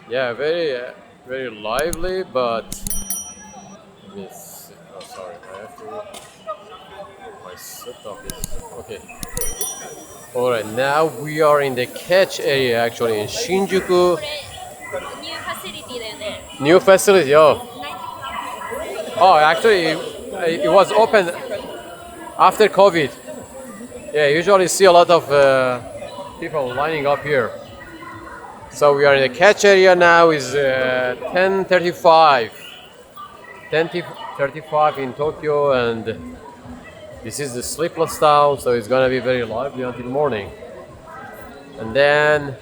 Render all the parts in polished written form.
Yeah, very lively, but this. Oh, sorry, I have to. My setup is okay. All right, now we are in the catch area actually in Shinjuku. これニューファシリティだよね New facility. Oh, ナイトクラブ oh, actually, it was open after COVID. Yeah, usually see a lot of people lining up here. So we are in the catch area now. Is 10:35, 10:35 in Tokyo, and this is the Sleepless town. So it's gonna be very lively until morning. And then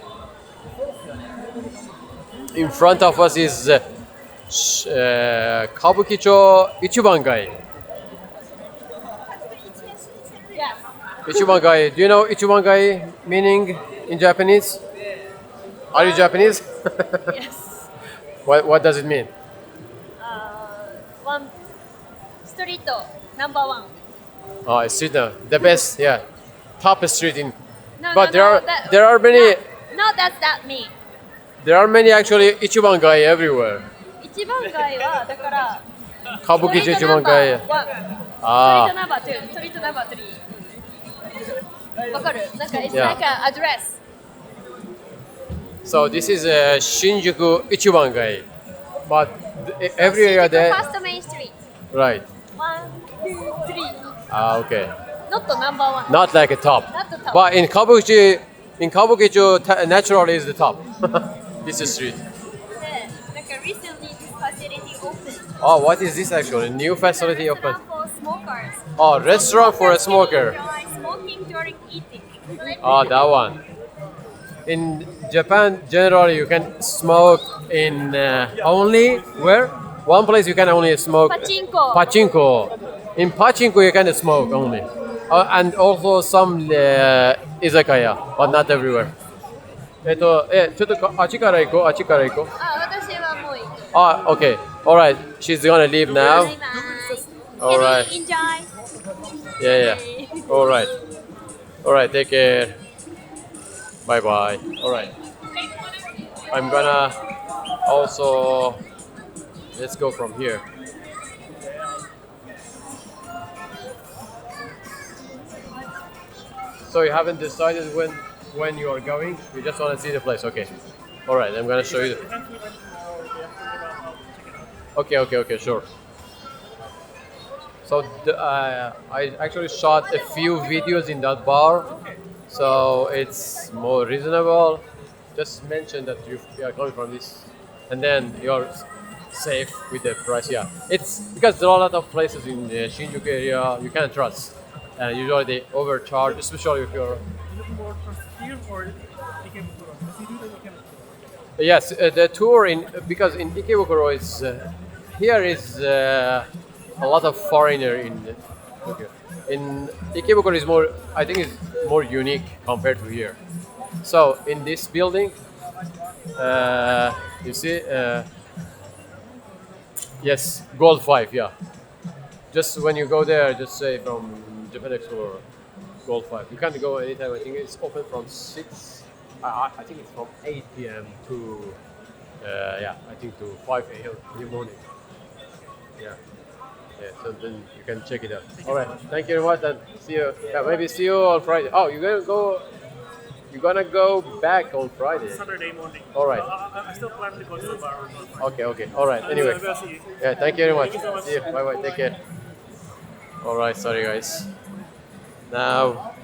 in front of us is Kabukicho Ichibangai. Yes. Ichibangai. Do you know Ichibangai meaning in Japanese? Are you Japanese? Yes. What does it mean? One street number one. Oh, it's street the best, yeah, top street in. No, But no, no. That, there are many no, that's that me. there are many actually Ichibangai everywhere. 一番街はだからスト Kabukicho リートナンバー Ichibangai. 1、ストリート Ah, ナンバー2、ストリートナンバー3。わかる？なんか it's Yeah. like an address. so this is Shinjuku Ichibangai, but every area there, First main street. right? 1, 2, 3. Ah, okay. Not number one. Not like a top, Not the top. but in Kabukicho, naturally is the top. This is street. で、なんか recently this facility opened. Oh, what is this actually? New facility open. Restaurant for smokers. Oh, restaurant for a smoker. Enjoy smoking during eating. Oh, that one. In Japan, generally you can smoke in only where? One place you can only smoke. Pachinko. Pachinko. In pachinko you can smoke only. And also some izakaya, but not everywhere. ちょっとあっちから行こう、あっちから行こう。あ、私はもう行く。Ah, okay. Alright. She's gonna leave now. バイバイ。Alright. Can you enjoy? Yeah, yeah. Alright. Alright, take care. Bye bye. Alright. I'm gonna also. Let's go from here. So you haven't decided when you are going? You just want to see the place, okay? All right, I'm gonna show you. Okay, sure. So I actually shot a few videos in that bar, so it's more reasonable. Just mention that you are coming from this, and then you're safe with the price. Yeah, it's because there are a lot of places in the Shinjuku area you can't trust, and usually they overcharge, especially if you're. Here or Ikebukuro? Because you do the Ikebukuro. Yes, the tour in because in Ikebukuro is here is a lot of foreigner in Tokyo. In Ikebukuro is more, I think, is more unique compared to here. So in this building, you see, yes, Gold 5, yeah. Just when you go there, just say from Japan Explorer, Gold 5. You can't go anytime. I think it's open from 6. I think it's from 8 p.m. to I think to 5 a.m. in the morning. Yeah. Yeah, so then you can check it out. All right, thank you very much, and see you. Yeah, maybe see you on Friday. Oh, you're gonna go back on Friday. Saturday morning. All right. I still plan to go to the bar on Friday. Okay. All right. Anyway, Maybe I'll see you. yeah, thank you very much. Thank you so much. See you. Bye. Take care. All right. Sorry, guys. Now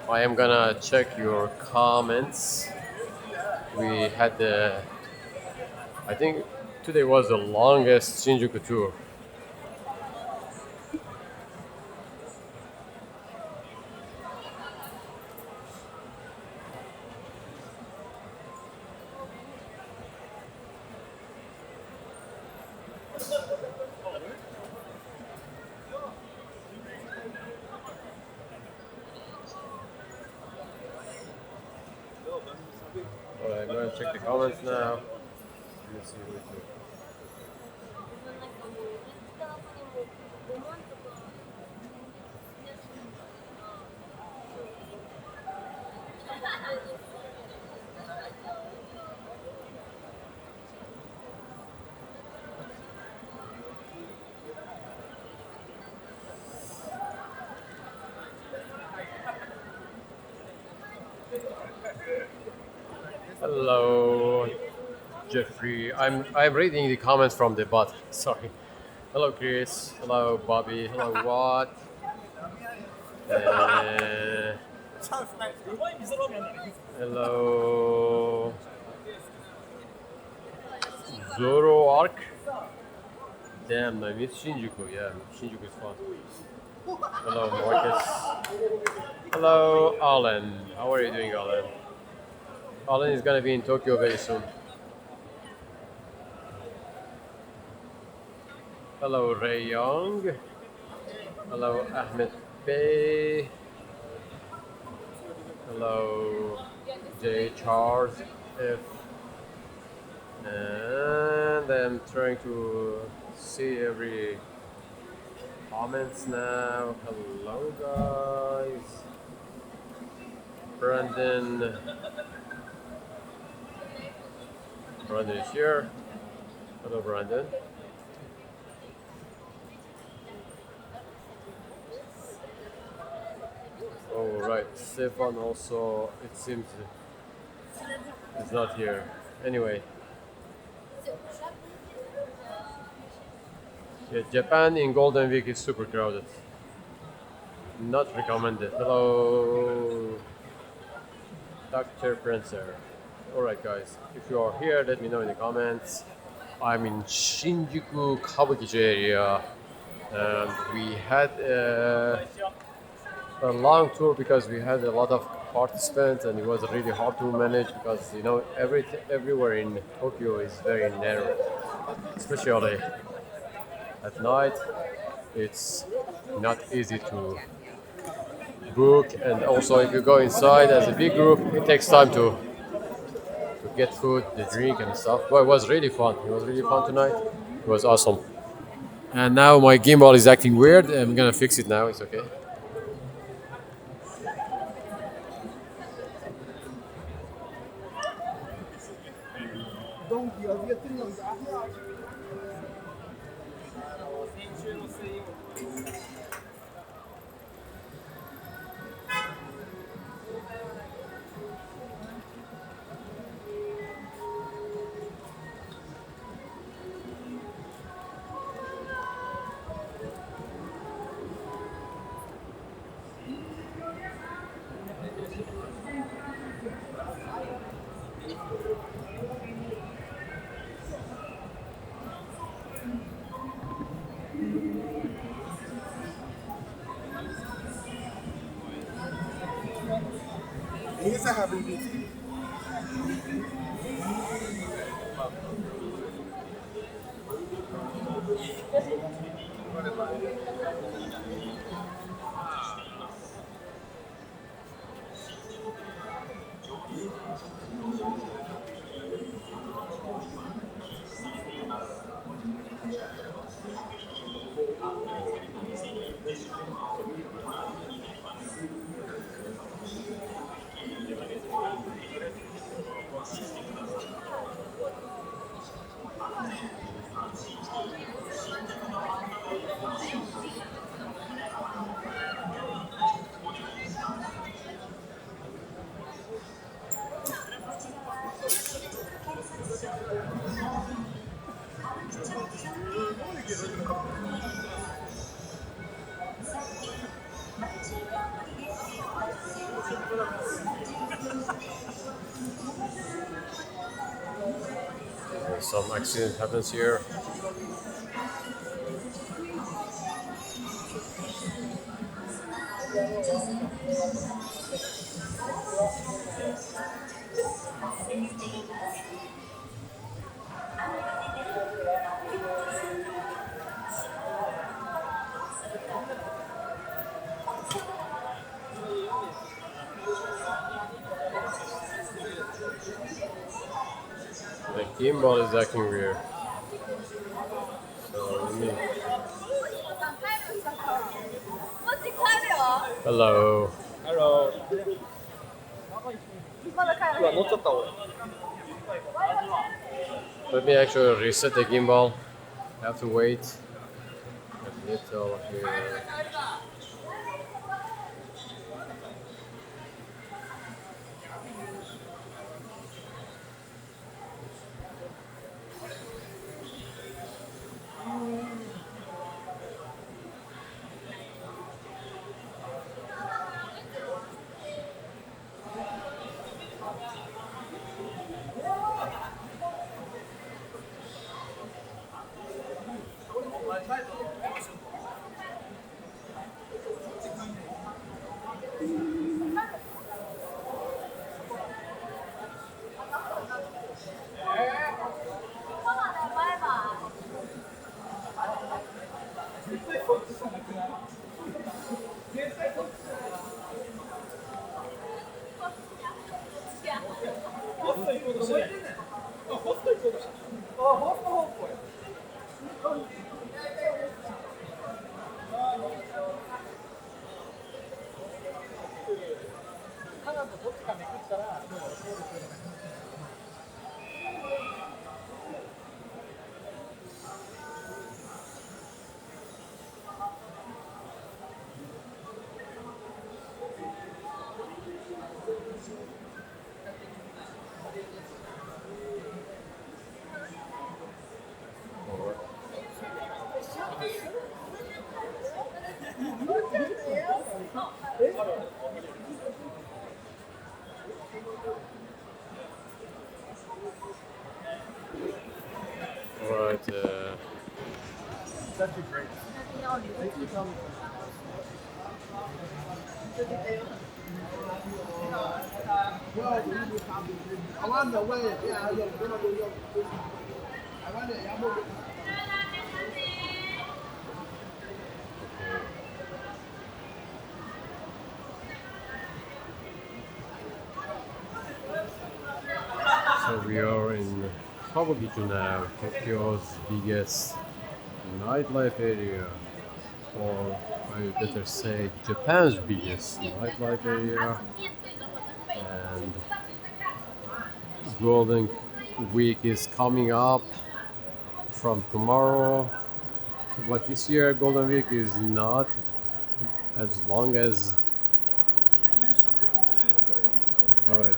I am gonna check your comments. We had I think today was the longest Shinjuku tour. Alright, I'm gonna check the comments now. Let's see who's here. Hello, Jeffrey. I'm reading the comments from the bot. Sorry. Hello, Chris. Hello, Bobby. Hello, Watt. Uh, チャンスないです。うまい味噌ラーメンなんだけど。hello, Zoro Arc. Damn, I miss Shinjuku. Yeah, Shinjuku is fun. Hello, Marcus. Hello, Alan. How are you doing, Alan? Alan is gonna be in Tokyo very soon. Hello, Ray Young. Hello, Ahmed Bey. Hello, J. Charles F. And I'm trying to see every comments now. Hello, guys. Brandon. Brandon is here. Hello, Brandon. Oh, right. Stefan also, it seems, is not here. Anyway. Yeah, Japan in Golden Week is super crowded. Not recommended. Hello, Dr. Prancer. Alright, guys. If you are here, let me know in the comments. I'm in Shinjuku, Kabukicho area. And we had a long tour because we had a lot of participants and it was really hard to manage because everywhere in Tokyo is very narrow, especially at night. It's not easy to book, and also if you go inside as a big group, it takes time to get food, the drink, and stuff. But it was really fun. It was really fun tonight. It was awesome. And now my gimbal is acting weird. I'm gonna fix it now. It's okay. He's a happy beat. Some accident happens here. The gimbal is acting weird. So let me. Hello. Hello. うわ、乗っちゃった俺。 Let me actually reset the gimbal. I have to wait a little here. Alright, That'd be great. so we are in Kabukicho now, Tokyo's biggest nightlife area, or I better say Japan's biggest nightlife area. And Golden Week is coming up from tomorrow, but this year Golden Week is not as long as. Alright,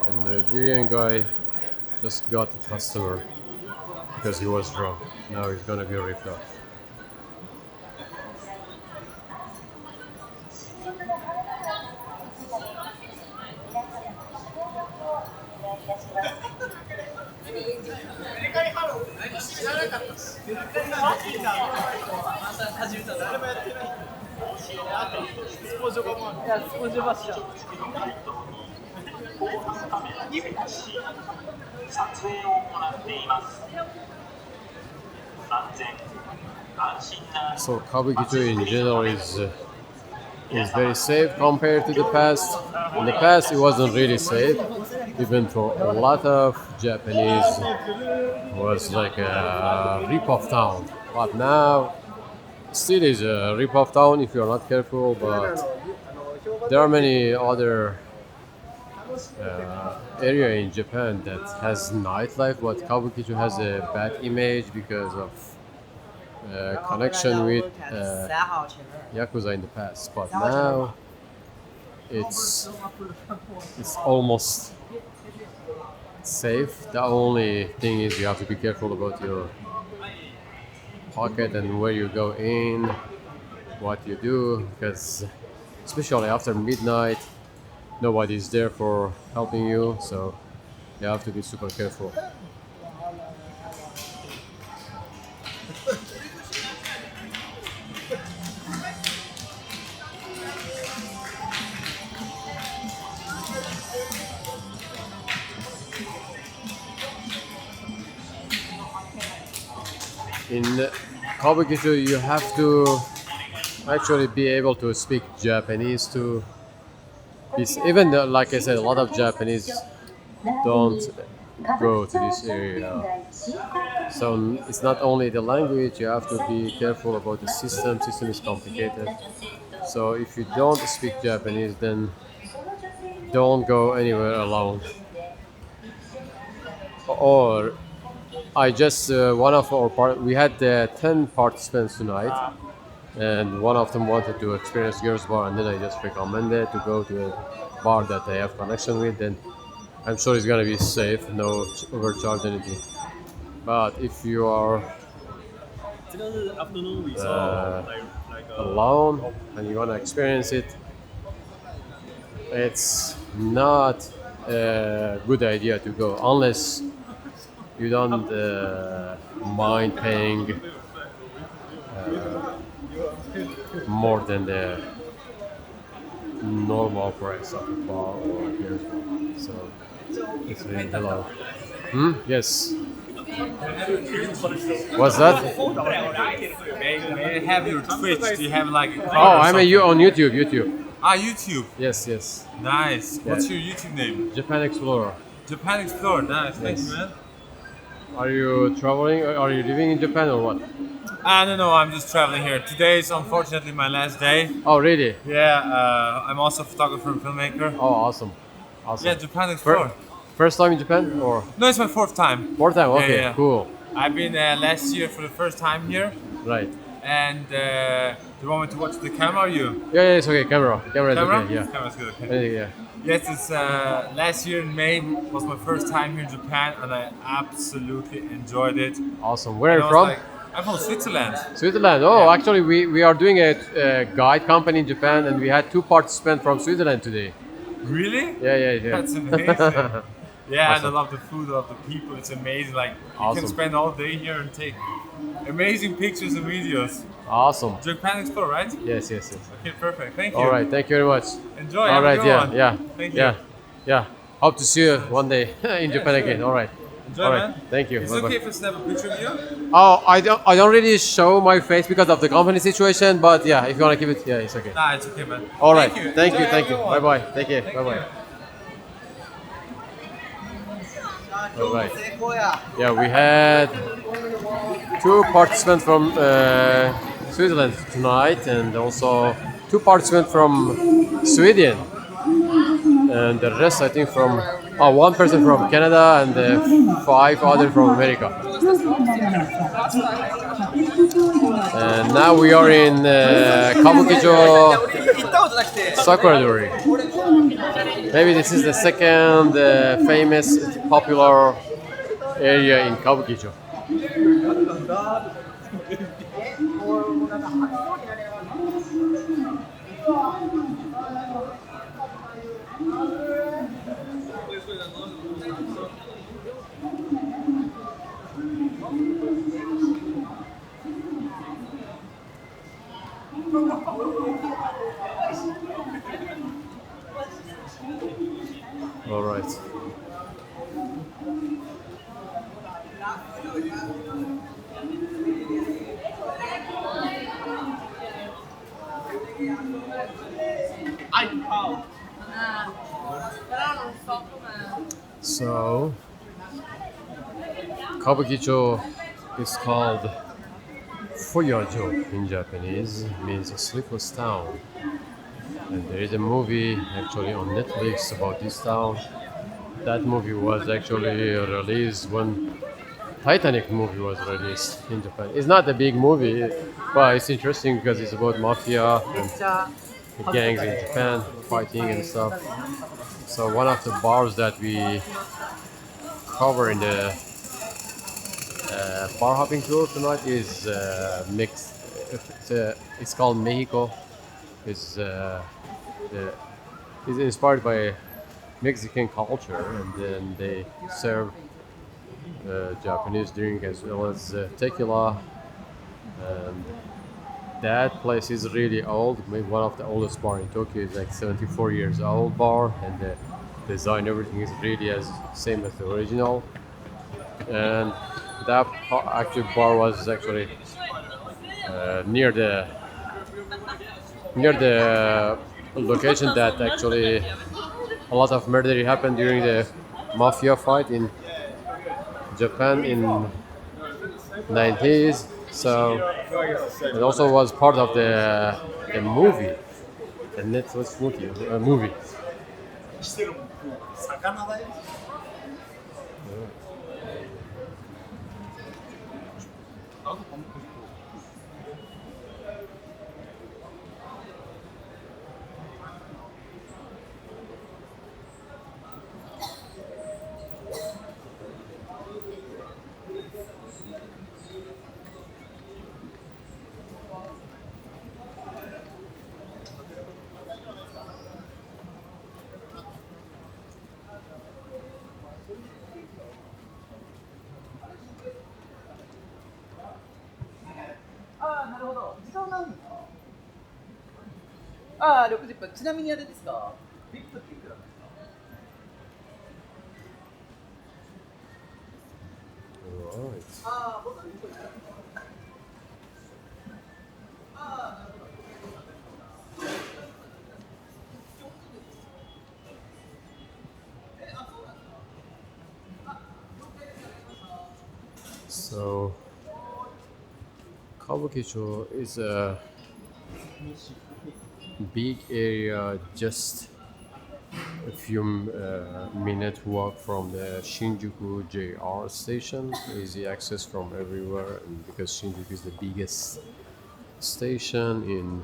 the Nigerian guy just got a customer because he was drunk. Now he's gonna be ripped off. So Kabukicho in general is very safe compared to the past. In the past, it wasn't really safe, even for a lot of Japanese. It was like a rip-off town. But now, still is a rip-off town if you're not careful. But there are many other area in Japan that has nightlife, but Kabukicho has a bad image because of connection with Yakuza in the past. But now it's almost safe. The only thing is you have to be careful about your pocket and where you go in, what you do, because especially after midnight, nobody's there for helping you, so you have to be super careful. In Kabukicho, you have to actually be able to speak Japanese to. Even though, like I said, a lot of Japanese don't go to this area. So it's not only the language, you have to be careful about the system. System is complicated. So if you don't speak Japanese, then don't go anywhere alone. Or I just one of our we had 10 participants tonight, and one of them wanted to experience girls bar, and then I just recommended to go to a bar that they have connection with. Then I'm sure it's gonna be safe, no overcharge anything. But if you are Afternoon we saw alone and you wanna experience it, it's not a good idea to go unless you don't mind paying more than the normal price of a bar or beer. So it's really hello. Yes. What's that? May I have your Twitch? Do you have like a card Oh, or I'm something? on YouTube. YouTube. Ah, YouTube. Yes, yes. Nice. What's your YouTube name? Japan Explorer. Japan Explorer. Nice. Thank you, man. Are you traveling? Are you living in Japan or what? No, I'm just traveling here. Today is unfortunately my last day. Oh, really? Yeah, I'm also a photographer and filmmaker. Oh, awesome. Awesome. Yeah, Japan Explorer. First time in Japan or No, it's my fourth time. fourth time? Okay, yeah. cool. I've been last year for the first time here. Right. And do you want me to watch the camera or you? Yeah, it's okay. Camera is Camera? okay. Yeah. Camera's good, okay. Yeah. Yes, it's last year in May was my first time here in Japan and I absolutely enjoyed it. Awesome. Where are And you I from? was I'm from Switzerland. Switzerland. Oh, Yeah. actually, we are doing a guide company in Japan, and we had 2 participants from Switzerland today. Really? Yeah. That's amazing. Yeah, Awesome. and I love the food, I love the people. It's amazing. Like you Awesome. can spend all day here and take amazing pictures and videos. Awesome. Japan Explore, right? Yes. Okay, perfect. Thank you. All right. Thank you very much. Enjoy. All Have a right. good Yeah. one. Yeah. Thank you. Yeah. Hope to see you one day in Japan again. All right. Enjoy, All right. man. Thank you. Is it Bye-bye. okay if I snap a picture of you? Oh, I don't really show my face because of the company situation, but yeah, if you wanna keep it, yeah, it's okay. Nah, it's okay, man. All right. Thank you. Thank you. Enjoy, have a Bye good one. bye. Take care. Bye bye. All right. Yeah, we had 2 participants from Switzerland tonight, and also 2 participants from Sweden, and the rest I think from 1 person from Canada and 5 others from America. And now we are in Kabukicho Sakuradori. Maybe this is the second famous, popular area in Kabukicho. All right. Però non so come. So, Kabukicho is called Fuyajo in Japanese, means a sleepless town. And there is a movie actually on Netflix about this town. That movie was actually released when Titanic movie was released in Japan. It's not a big movie, but it's interesting because it's about mafia and gangs in Japan, fighting and stuff. So one of the bars that we cover in the bar hopping tour tonight is mixed. It's called Mexico. It's inspired by Mexican culture, and then they serve Japanese drink as well as tequila. And that place is really old. Maybe one of the oldest bar in Tokyo. Is like 74 years old bar, and the design, everything is really as same as the original. And that actual bar was actually near the location that actually a lot of murder happened during the mafia fight in Japan in 90s. So it also was part of the movie, the Netflix movie. ああ、60分。ちなみにあれですか？ビップっていくらなんですか？ Alright. ああ、僕はビップですか？ああ、なるほど。So, Kabukicho is a big area just a few minute walk from the Shinjuku JR station. Easy access from everywhere, and because Shinjuku is the biggest station in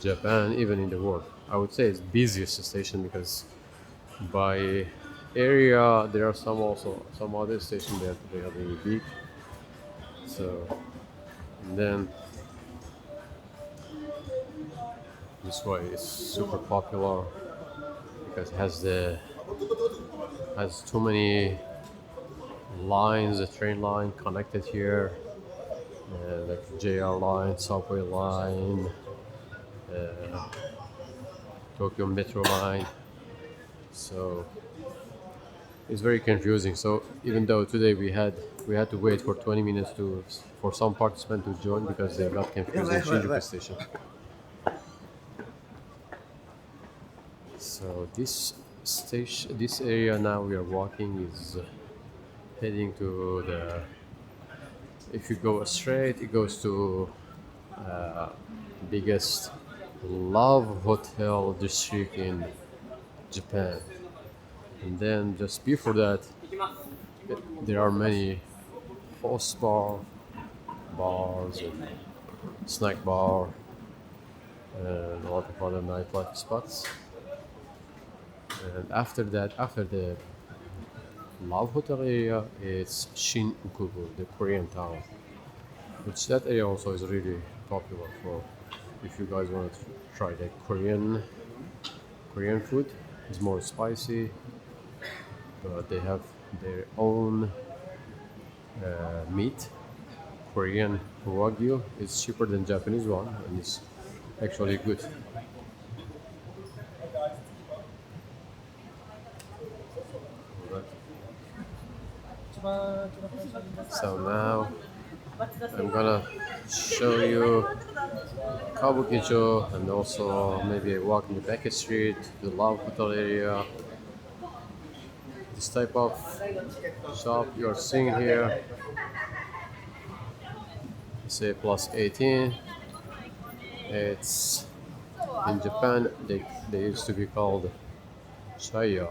Japan, even in the world, I would say it's busiest station because by area there are some other stations that they are really big. So and then this way is super popular because it has too many lines, the train line connected here, like JR line, subway line, Tokyo Metro line. So it's very confusing. So even though today we had to wait for 20 minutes for some participants to join because they got confused in Shinjuku station. So this area now we are walking is heading to the. If you go straight, it goes to biggest love hotel district in Japan. And then just before that, there are many host bars, and snack bar, and a lot of other nightlife spots. And after that, after the Love Hotel area, it's Shinjuku, the Korean town. Which that area also is really popular for if you guys want to try the Korean food. It's more spicy, but they have their own meat. Korean wagyu. It's cheaper than Japanese one, and it's actually good. So now I'm gonna show you Kabukicho and also maybe a walk in the back street, the Love Hotel area. This type of shop you're seeing here, say plus 18. It's in Japan they used to be called chaya,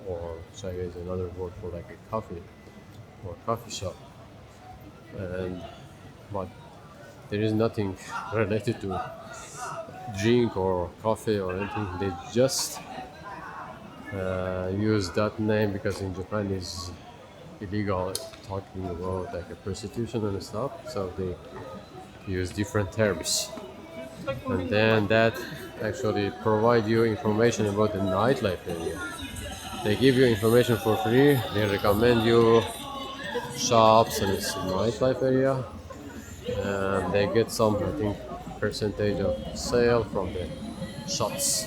or chaya is another word for like a coffee or coffee shop. And but there is nothing related to drink or coffee or anything. They just use that name because in Japan is illegal talking about like a prostitution and stuff. So they use different terms, and then that actually provide you information about the nightlife area. They give you information for free. They recommend you shops and it's nightlife area, and they get some, I think, percentage of sale from the shops.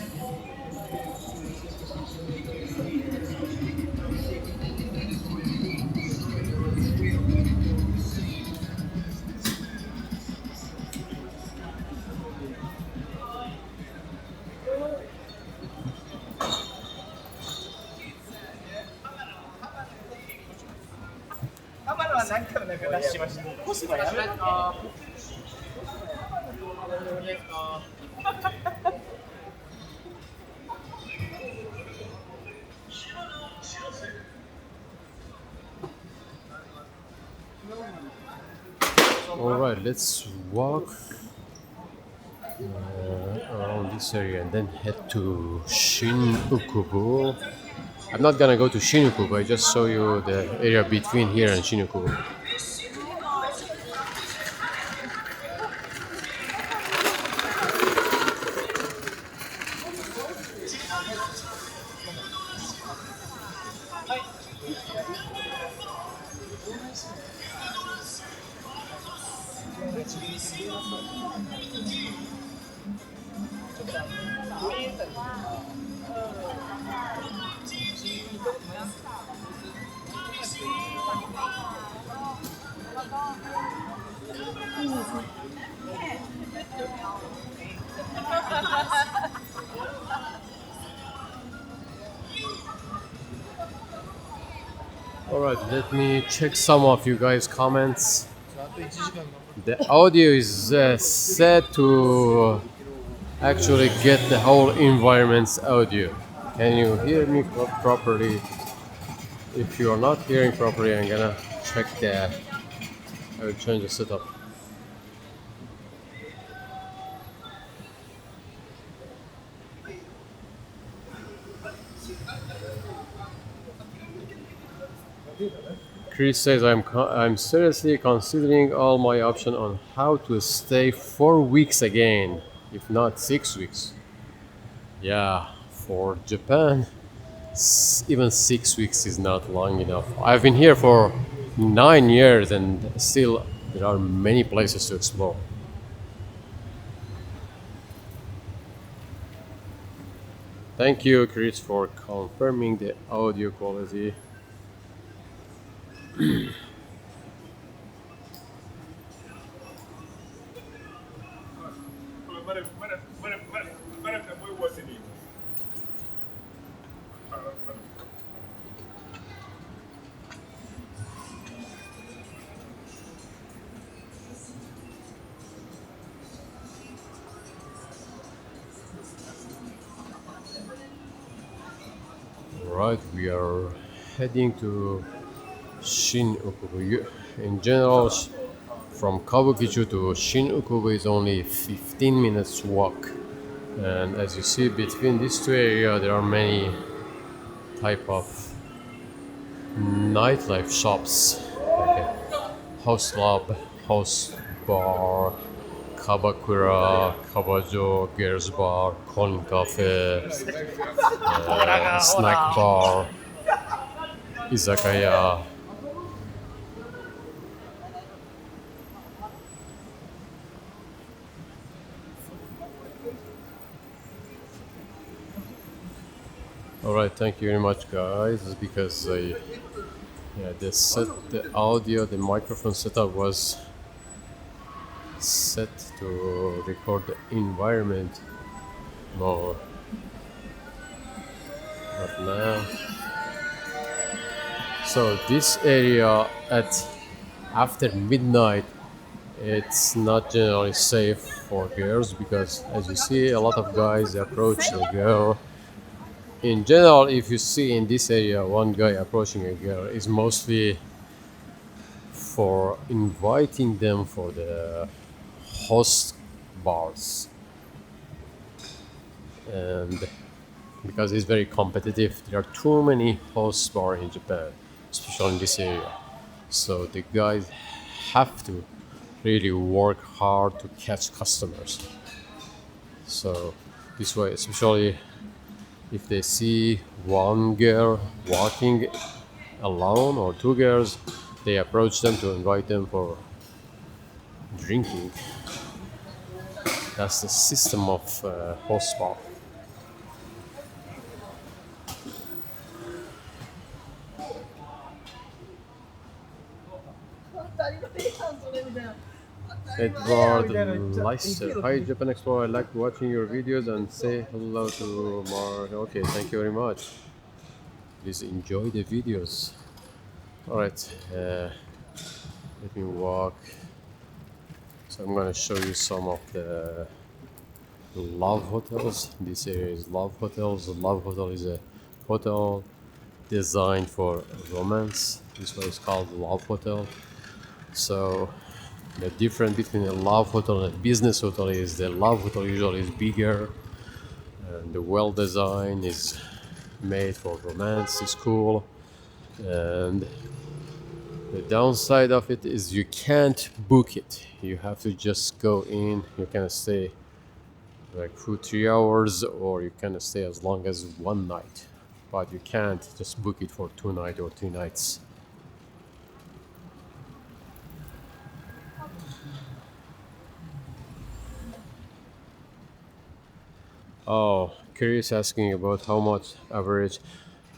Alright, let's walk around this area and then head to Shinjuku. I'm not gonna go to Shinjuku, I just show you the area between here and Shinjuku. Alright, let me check some of you guys' comments. The audio is set to actually get the whole environment's audio. Can you hear me properly? If you are not hearing properly, I'm gonna check the. I will change the setup. Chris says I'm seriously considering all my options on how to stay 4 weeks again, if not 6 weeks. Yeah, for Japan, even 6 weeks is not long enough. I've been here for 9 years and still there are many places to explore. Thank you, Chris, for confirming the audio quality. Right, we are heading to Shinjuku. In general, from Kabukicho to Shinjuku is only 15 minutes walk. And as you see, between these two areas, there are many type of nightlife shops, like a host club, host bar, Kabakura, Kabajo, girls bar, Kon cafe, snack bar, izakaya. All right, thank you very much, guys. Because the audio, the microphone setup was set to record the environment more. But now, so this area at after midnight, it's not generally safe for girls because, as you see, a lot of guys approach the girl. In general, if you see in this area one guy approaching a girl, is mostly for inviting them for the host bars, and because it's very competitive, there are too many host bars in Japan, especially in this area. So the guys have to really work hard to catch customers. So this way, especially if they see one girl walking alone or two girls, they approach them to invite them for drinking. That's the system of host bar. Edward Leister. Hi, Japan Explorer. I like watching your videos and say hello to Mark. Okay, thank you very much. Please enjoy the videos. Alright, let me walk. So I'm gonna show you some of the love hotels. This area is love hotels. The love hotel is a hotel designed for romance. This one is called love hotel. So the difference between a love hotel and a business hotel is the love hotel usually is bigger and the well design is made for romance, is cool, and the downside of it is you can't book it. You have to just go in. You can stay like 2-3 hours, or you can stay as long as one night, but you can't just book it for 2 nights or 3 nights. Oh, curious asking about how much average.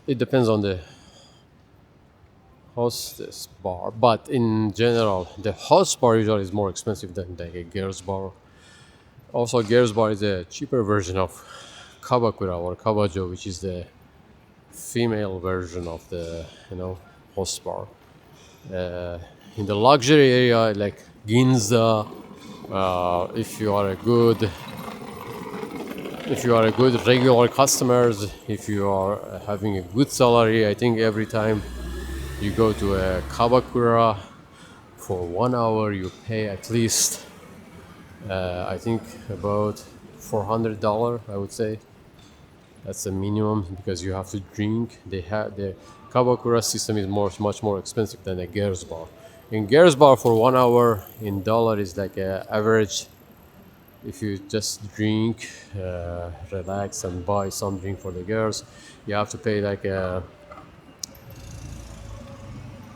It depends on the hostess bar, but in general, the host bar usually is more expensive than the girls bar. Also, girls bar is a cheaper version of Kabakura or Kabajo, which is the female version of the host bar. In the luxury area like Ginza, if you are a good regular customers, if you are having a good salary, I think every time you go to a Kabakura for 1 hour, you pay at least I think about $400. I would say that's the minimum because you have to drink. They have the Kabakura system is much more expensive than a girls bar. In girls bar for 1 hour in dollar is like a average. If you just drink, relax and buy some drink for the girls, you have to pay like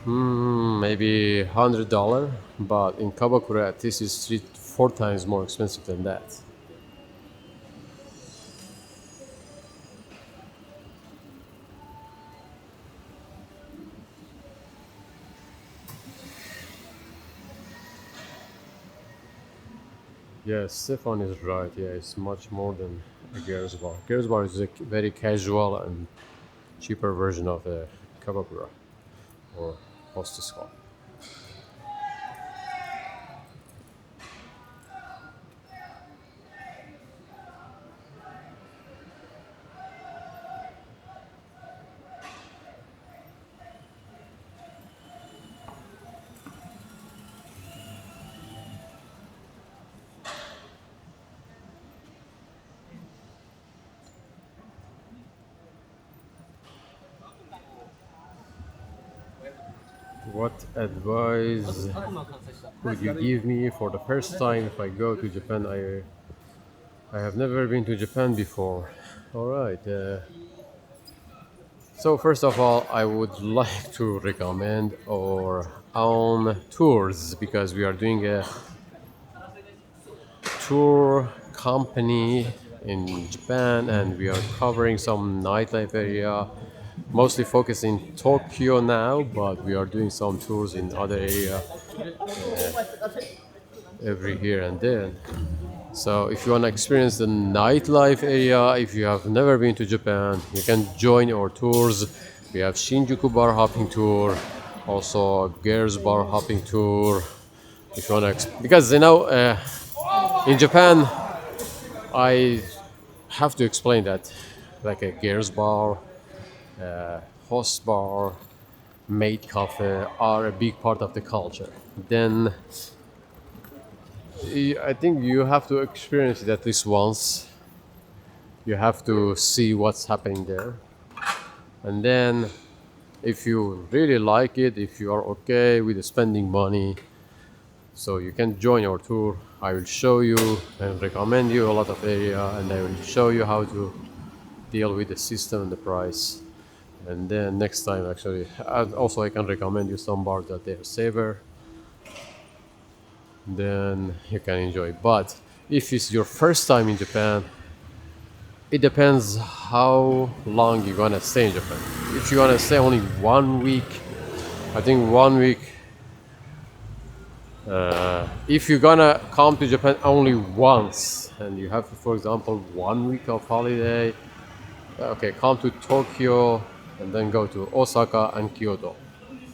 maybe $100. But in Kabakura, this is 4 times more expensive than that. Yeah, Stefan is right. Yeah, it's much more than a girls bar. Girls bar is a very casual and cheaper version of a Kabakura or hostess bar. What advice would you give me for the first time if I go to Japan? I have never been to Japan before. All right. So first of all, I would like to recommend our own tours because we are doing a tour company in Japan and we are covering some nightlife area, mostly focused in Tokyo now, but we are doing some tours in other area every here and then. So if you want to experience the nightlife area, if you have never been to Japan, you can join our tours. We have Shinjuku bar hopping tour, also girls bar hopping tour. If you want to, because in Japan, I have to explain that, like a girls bar, host bar, maid cafe are a big part of the culture. Then I think you have to experience it at least once. You have to see what's happening there. And then, if you really like it, if you are okay with spending money, so you can join our tour. I will show you and recommend you a lot of area, and I will show you how to deal with the system and the price. And then next time, actually, also I can recommend you some bars that they are safer. Then you can enjoy. But if it's your first time in Japan, it depends how long you're gonna stay in Japan. If you wanna stay only 1 week, I think 1 week. If you're gonna come to Japan only once and you have, for example, 1 week of holiday, okay, come to Tokyo and then go to Osaka and Kyoto,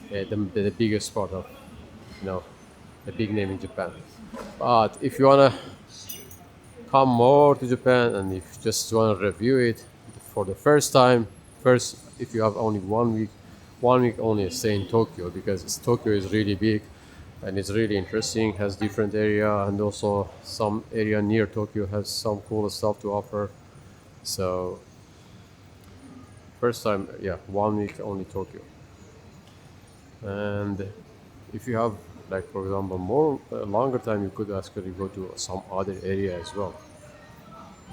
the biggest part of, you know, the big name in Japan. But if you wanna come more to Japan and if you just want to review it for the first time, first if you have only 1 week, 1 week only stay in Tokyo because Tokyo is really big and it's really interesting, has different area and also some area near Tokyo has some cool stuff to offer. So first time, yeah, 1 week only Tokyo. And if you have like for example more longer time, you could actually go to some other area as well.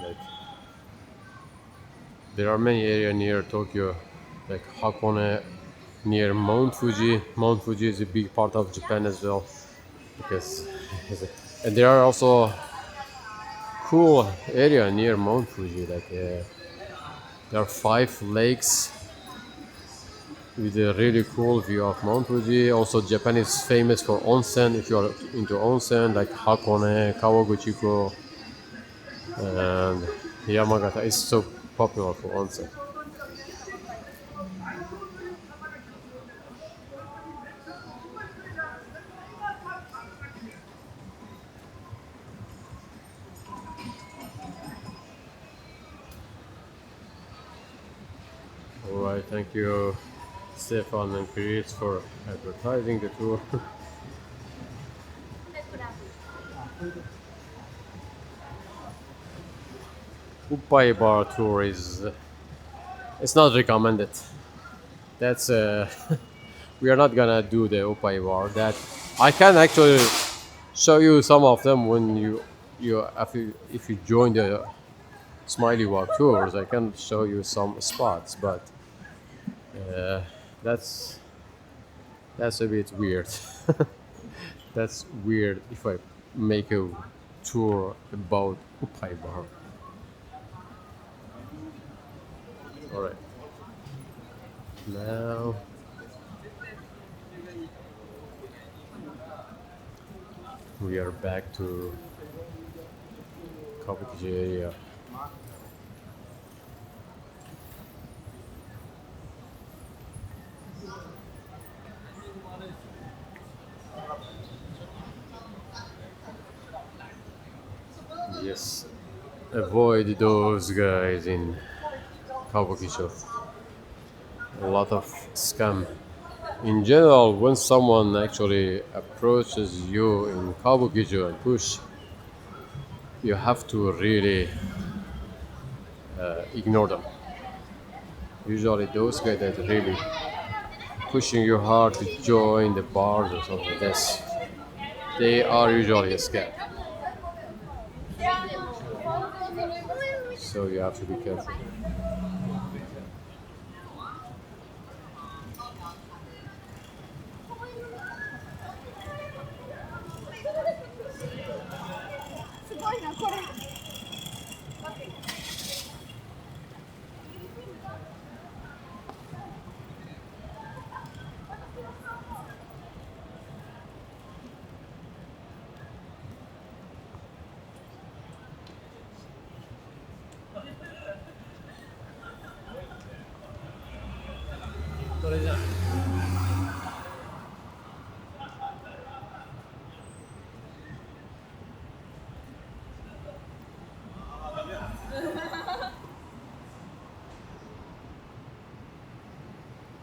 Like there are many areas near Tokyo, like Hakone, near Mount Fuji. Mount Fuji is a big part of Japan as well, because and there are also cool area near Mount Fuji. Like there are 5 lakes with a really cool view of Mount Fuji. Also, Japan is famous for onsen. If you are into onsen, like Hakone, Kawaguchiko, and Yamagata is so popular for onsen. All right, thank you, Stefan and Chris, for advertising the tour. Upai Bar tour is it's not recommended. That's we are not gonna do the Upai Bar. That I can actually show you some of them when if you join the Smiley Walk tours. I can show you some spots, but uh, that's that's a bit weird. That's weird if I make a tour about Upai Bar. All right, now we are back to Kabukicho area. Yes, avoid those guys in Kabukicho. A lot of scam. In general, when someone actually approaches you in Kabukicho and push, you have to really ignore them. Usually, those guys that really pushing you hard to join the bars or something like this, they are usually a scam. So you have to be careful.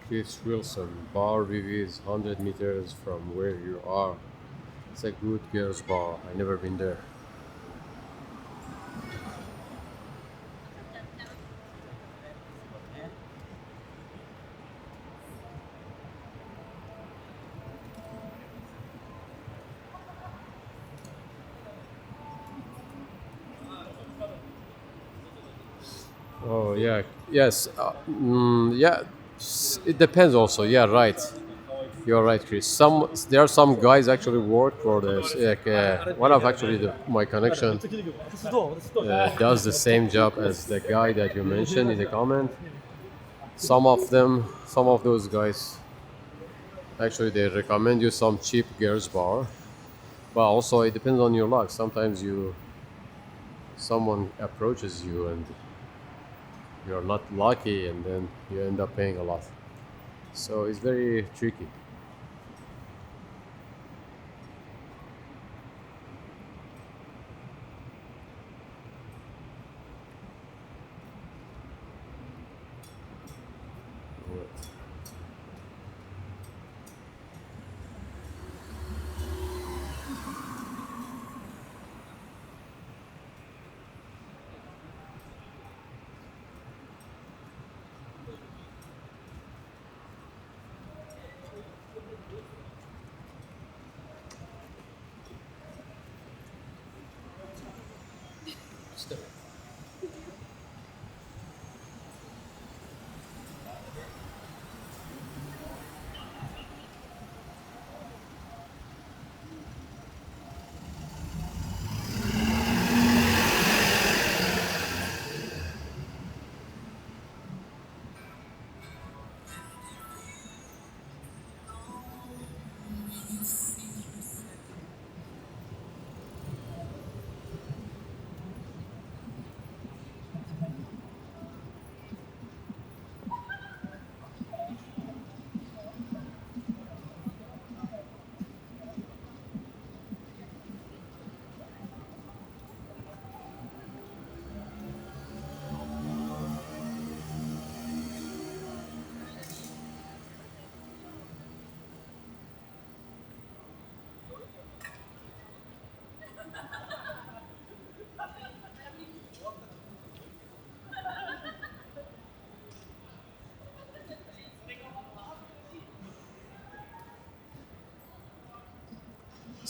Chris Wilson, bar review is 100 meters from where you are. It's a good girls bar. I never been there. Oh yeah, yes, yeah. It depends also. Yeah, right. You're right, Chris. There are some guys actually work for this. Like one of actually my connection does the same job as the guy that you mentioned in the comment. Some of those guys actually they recommend you some cheap girls bar, but also it depends on your luck. Sometimes someone approaches you and you're not lucky, and then you end up paying a lot. So it's very tricky.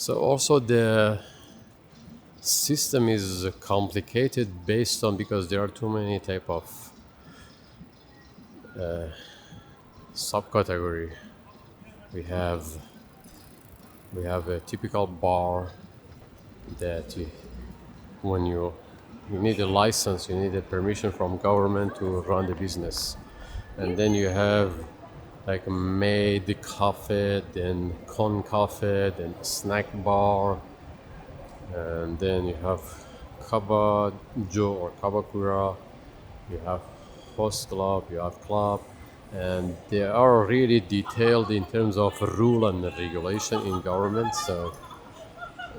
So also the system is complicated based on because there are too many type of subcategory. We have we have a typical bar that when you need a license, you need a permission from government to run the business, and then you have like made coffee, then con coffee, then snack bar, and then you have Kabukicho or Kabakura, you have host club, you have club, and they are really detailed in terms of rule and regulation in government. So,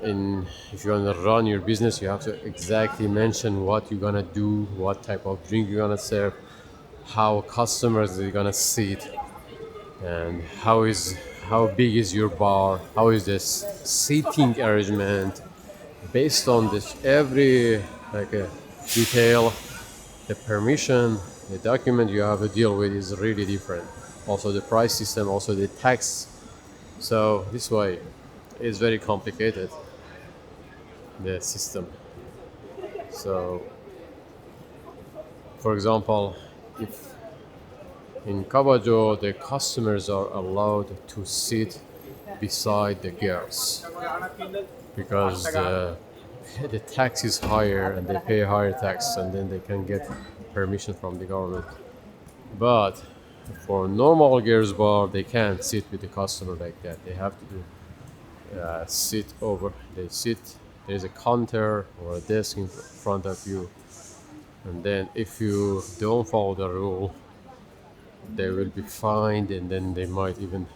if you want to run your business, you have to exactly mention what you're gonna do, what type of drink you're gonna serve, how customers are gonna sit, and how big is your bar, how is this seating arrangement. Based on this, every like a detail, the permission, the document you have to deal with is really different. Also the price system, also the tax. So this way, it's very complicated, the system. So, for example, if in Kabajo the customers are allowed to sit beside the girls because the tax is higher and they pay higher tax and then they can get permission from the government. But for normal girls bar, they can't sit with the customer like that. They have to sit over. They sit. There's a counter or a desk in front of you, and then if you don't follow the rule, they will be fined, and then they might even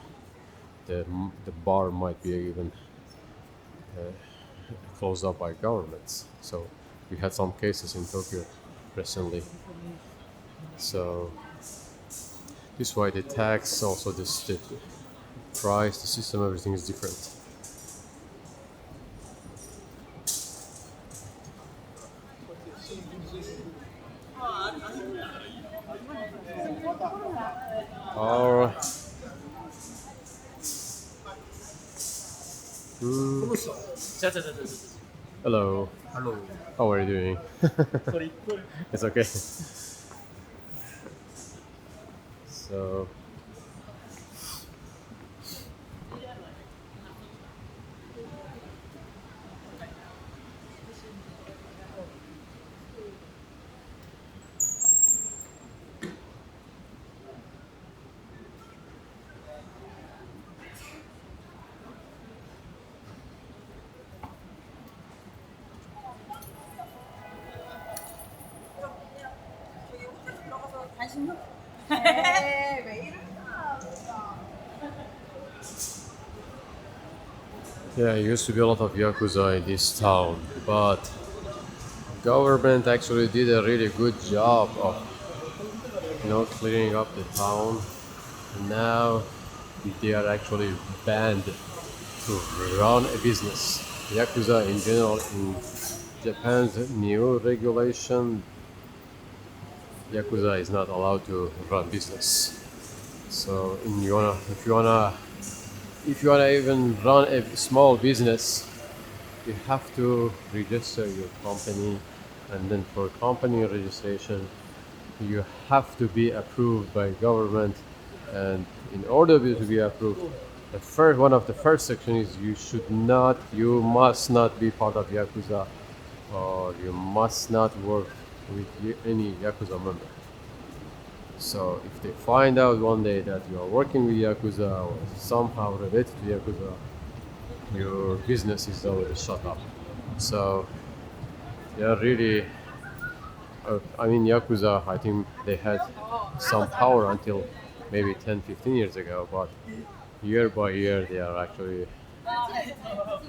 the bar might be even closed up by governments. So we had some cases in Tokyo recently. So this is why the tax, also the price, the system, everything is different. Or hello, Hello. how are you doing? Sorry. It's okay. So yeah, it used to be a lot of Yakuza in this town, but government actually did a really good job of clearing up the town. Now they are actually banned to run a business. Yakuza in general, in Japan's new regulation, Yakuza is not allowed to run business. So if you wanna even run a small business, you have to register your company, and then for company registration, you have to be approved by government. And in order to be approved, one of the first sections is you must not be part of Yakuza, or you must not work with any Yakuza member. So if they find out one day that you are working with Yakuza or somehow related to Yakuza, your business is already shut up. So yeah, really, I mean Yakuza, I think they had some power until maybe 10, 15 years ago, but year by year they are actually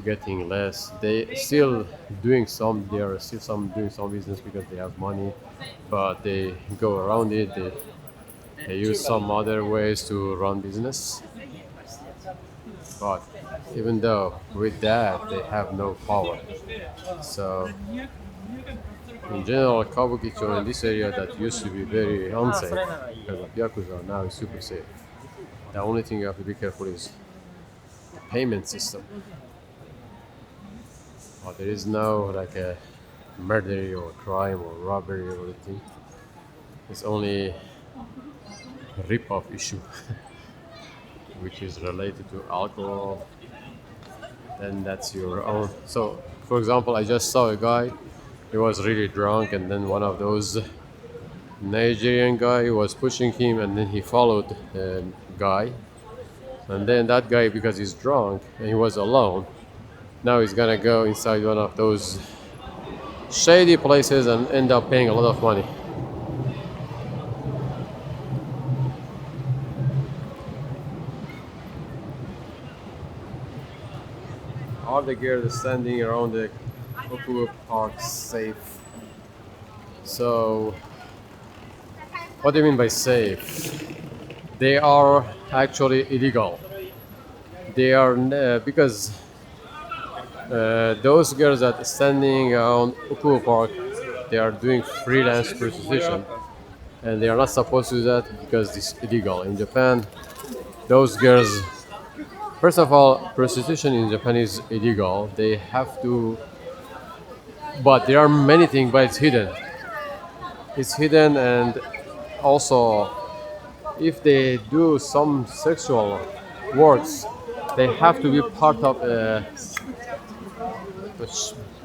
getting less. They still doing some. They are still doing some business because they have money, but they go around it. They use some other ways to run business. But even though with that they have no power. So in general, Kabukicho in this area that used to be very unsafe because of Yakuza now is super safe. The only thing you have to be careful is the payment system. There is no like a murder or crime or robbery or anything. It's only a rip-off issue, which is related to alcohol. Then that's your own. So, for example, I just saw a guy. He was really drunk, and then one of those Nigerian guy was pushing him, and then he followed the guy. And then that guy, because he's drunk and he was alone, now he's gonna go inside one of those shady places and end up paying a lot of money. All the girls standing around the Okubo Park safe. So, what do you mean by safe? They are actually illegal. They are because those girls that are standing around Okubo Park, they are doing freelance prostitution, and they are not supposed to do that because it's illegal. In Japan, those girls, first of all, prostitution in Japan is illegal. They have to, but there are many things, but it's hidden. It's hidden, and also, if they do some sexual works, they have to be part of a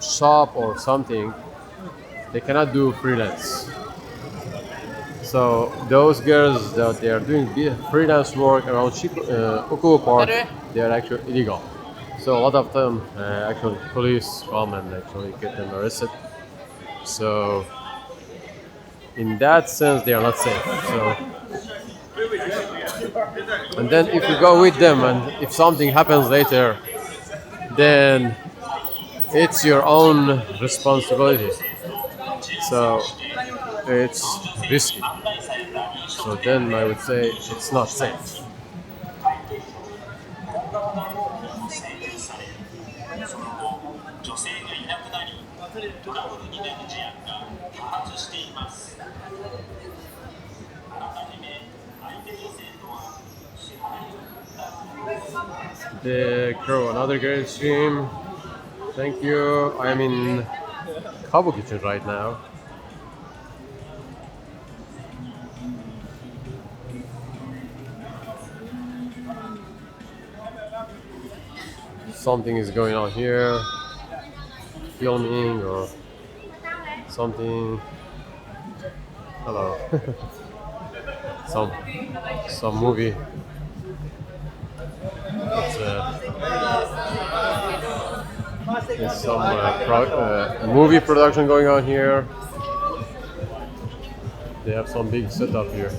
shop or something. They cannot do freelance. So those girls that they are doing freelance work around Okubo Park, they are actually illegal. So a lot of them actually police come and actually get them arrested. So in that sense, they are not safe. So and then if you go with them and if something happens later, then it's your own responsibility. So it's risky. So then I would say it's not safe. The Crow, another great stream. Thank you. I'm in Kabukicho right now. Something is going on here, filming or something. Hello. some movie. There's some movie production going on here. They have some big setup here.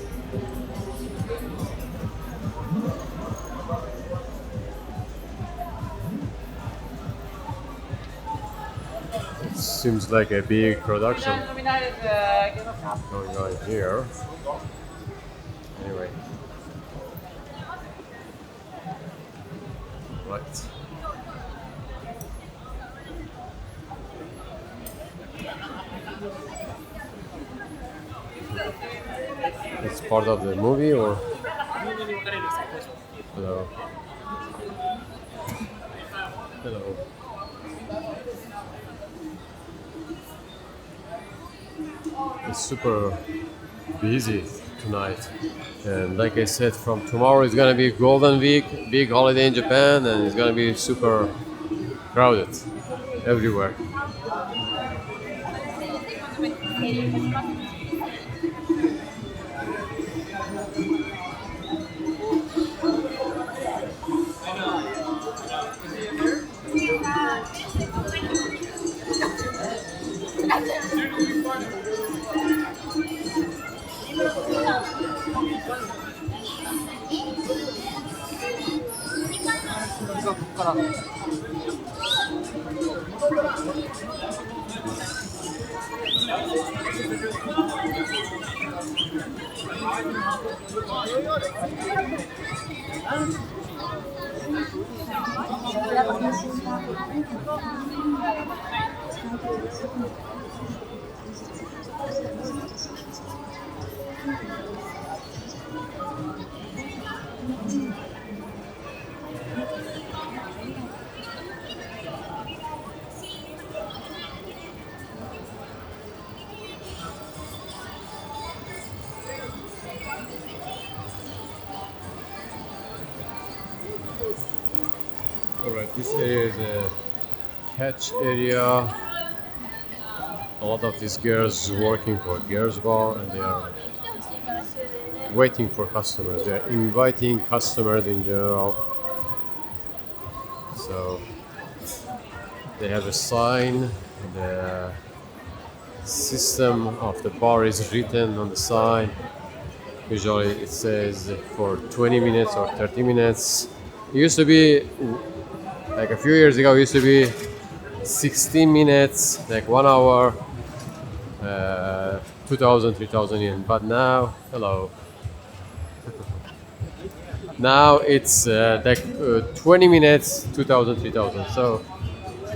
It seems like a big production going on here. Anyway. Right. It's part of the movie or? Hello. Hello. It's super busy tonight. And like I said, from tomorrow it's gonna be Golden Week, big holiday in Japan, and it's gonna be super crowded everywhere. Alright, this area is a catch area. A lot of these girls working for girls bar and they are waiting for customers. They are inviting customers in general. So they have a sign. The system of the bar is written on the sign. Usually it says for 20 minutes or 30 minutes. It used to be, like a few years ago, it used to be 16 minutes, like 1 hour, 2,000, 3,000 yen. But now, hello. Now it's 20 minutes, 2,000, 3,000. So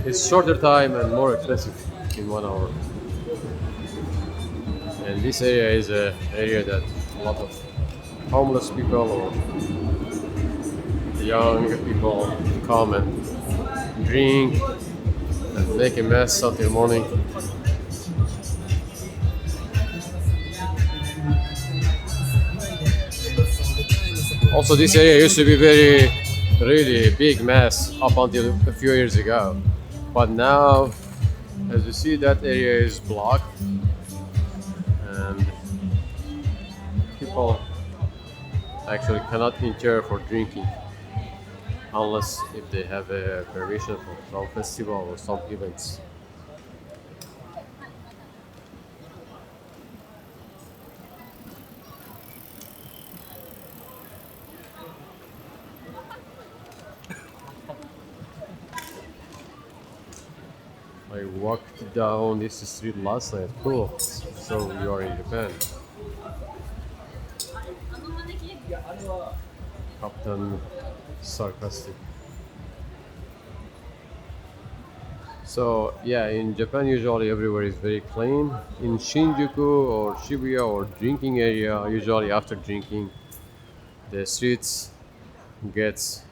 it's shorter time and more expensive in 1 hour. And this area is an area that a lot of homeless people or young people come and drink and make a mess until morning. Also, this area used to be really big mess up until a few years ago. But now, as you see, that area is blocked and people actually cannot enter for drinking unless if they have a permission for some festival or some events. I walked down this street last night. Cool. So you are in Japan. Captain sarcastic. So yeah, in Japan usually everywhere is very clean. In Shinjuku or Shibuya or drinking area, usually after drinking, the streets gets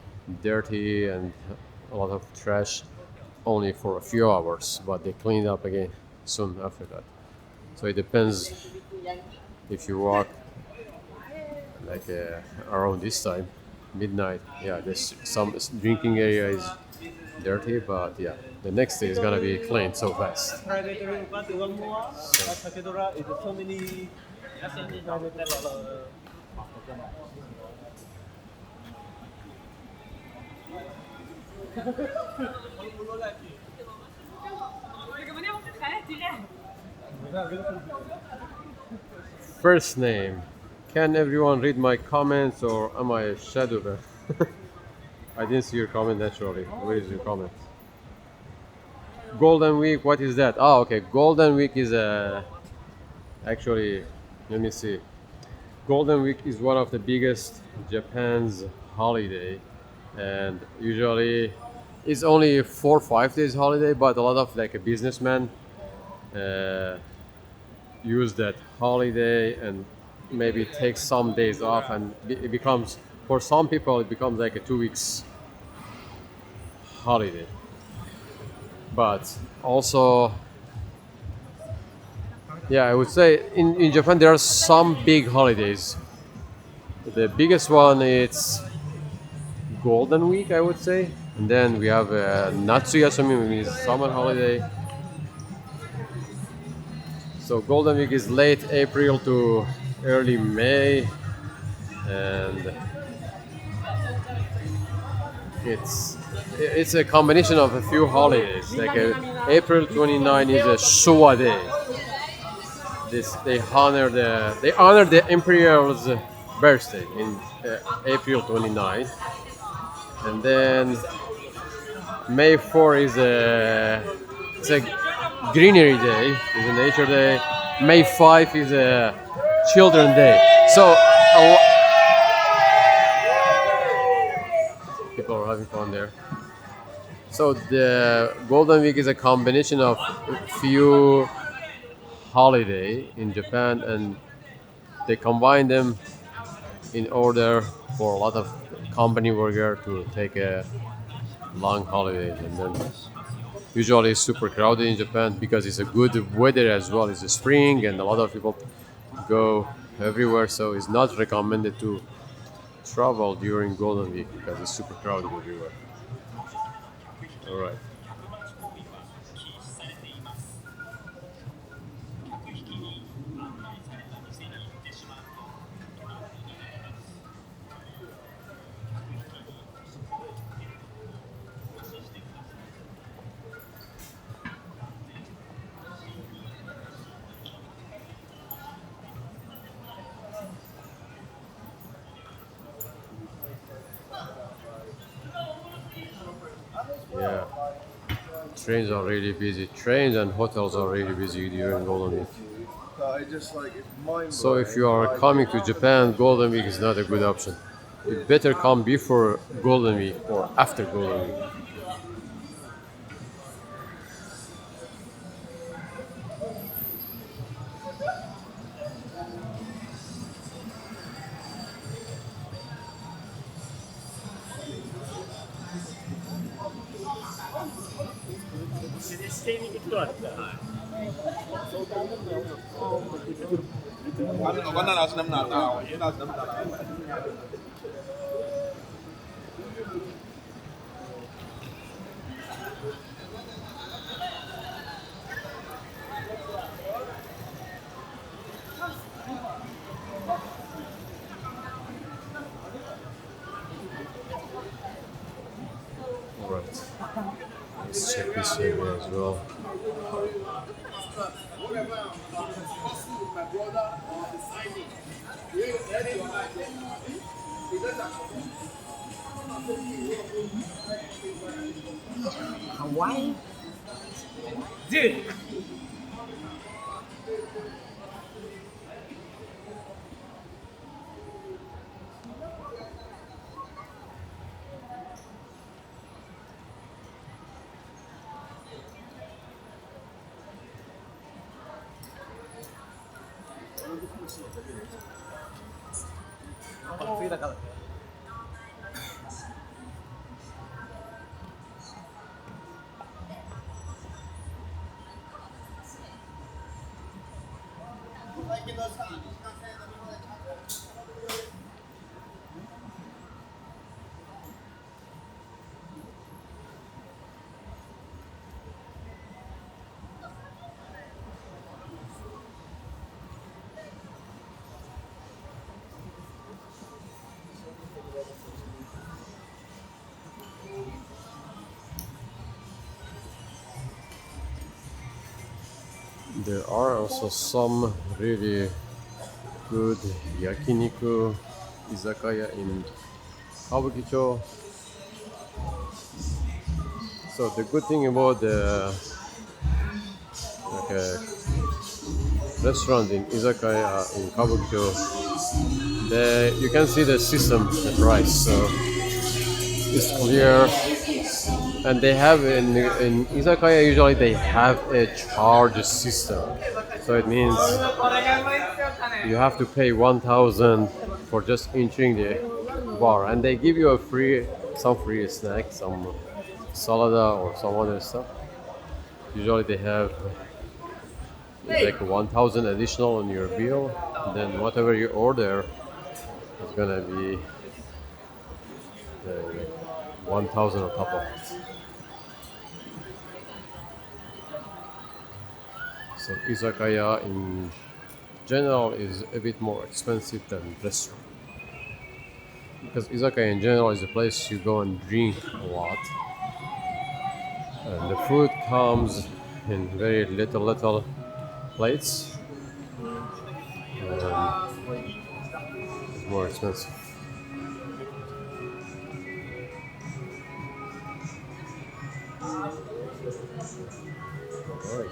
dirty and a lot of trash only for a few hours, but they clean up again soon after that. So it depends if you walk like around this time, midnight. Yeah, there's some drinking area is dirty, but yeah, the next day is gonna be clean so fast. One more. Takedora is so many. First name. Can everyone read my comments or am I a shadow ban? I didn't see your comment naturally. Where is your comment? Golden Week, what is that? Oh, okay. Golden Week is actually, let me see. Golden Week is one of the biggest Japan's holiday, and usually it's only 4 or 5 days holiday. But a lot of like a businessman use that holiday and maybe take some days off, and it becomes, for some people it becomes like a 2 weeks holiday. But also, yeah, I would say in Japan there are some big holidays. The biggest one is Golden Week, I would say, and then we have Natsuyasumi, which means summer holiday. So Golden Week is late April to early May, and it's a combination of a few holidays. Like April 29 is a Showa Day. They honor the emperor's birthday in April 29, and then May 4 is it's a greenery day, is a nature day. May 5 is a children day. So people are having fun there. So the Golden Week is a combination of few holiday in Japan, and they combine them in order for a lot of company worker to take a long holiday. And then usually it's super crowded in Japan because it's a good weather as well. It's a spring and a lot of people go everywhere, so it's not recommended to travel during Golden Week because it's super crowded everywhere. All right. Yeah. Trains are really busy. Trains and hotels are really busy during Golden Week. It just like it's mind So if you are coming to Japan, Golden Week is not a good option. You better come before Golden Week or after Golden Week. Alright. Let's check this area as well. Hawaii? Dude! There are also some really good yakiniku izakaya in Kabukicho. So the good thing about the restaurant in izakaya in Kabukicho, you can see the system, the price. So it's clear, and they have in izakaya usually they have a charge system. So it means you have to pay 1,000 for just entering the bar, and they give you some free snack, some salada or some other stuff. Usually they have like 1,000 additional on your bill. Then whatever you order is gonna be 1,000 on top of it. So izakaya in general is a bit more expensive than restaurant, because izakaya in general is a place you go and drink a lot, and the food comes in very little plates, and it's more expensive. Alright.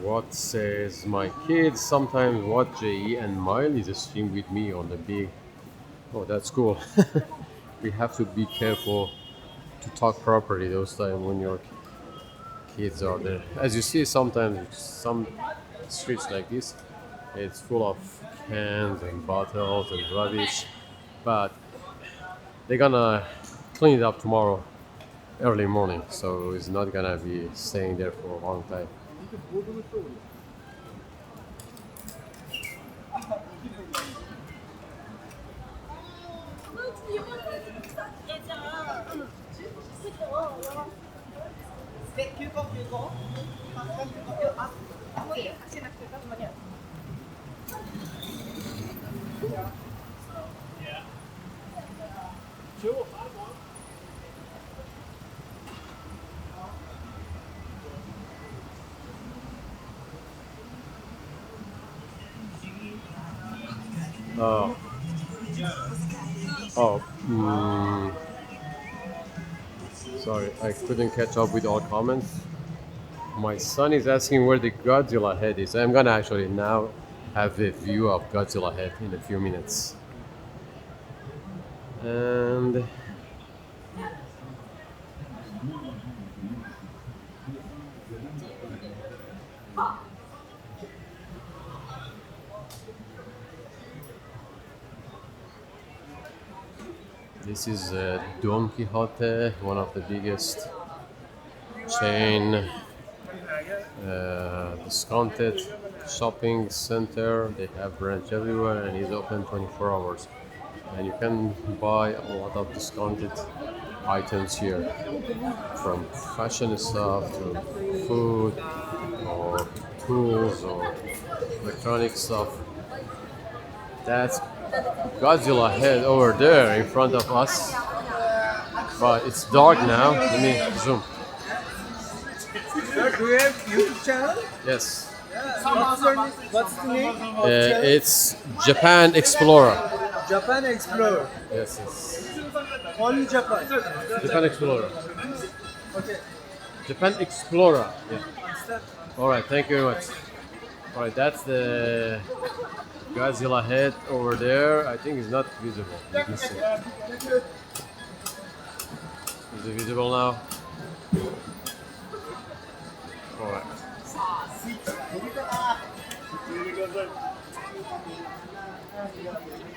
What says my kids sometimes watch JE and Miley stream with me on the big. Oh, that's cool. We have to be careful to talk properly those times when your kids are there. As you see, sometimes some streets like this, it's full of cans and bottles and rubbish, but they're gonna clean it up tomorrow early morning, so it's not gonna be staying there for a long time. Oh. Oh. mm, Sorry, I couldn't catch up with all comments. My son is asking where the Godzilla head is. I'm gonna actually now have a view of Godzilla head in a few minutes. And this is Don Quixote, one of the biggest chain discounted shopping center. They have branch everywhere and is open 24 hours. And you can buy a lot of discounted items here, from fashion stuff to food or tools or electronic stuff. That's Godzilla head over there in front of us, but it's dark now. Let me zoom. Sir, do you have YouTube channel? Yes, What's the name of channel? it's Japan Explorer. Japan Explorer. Yes, yes. Only Japan. Japan Explorer. Okay. Japan Explorer. Yeah. Understand? All right. Thank you very much. All right. That's the Godzilla head over there. I think it's not visible. Let me see. Is it visible now? All right.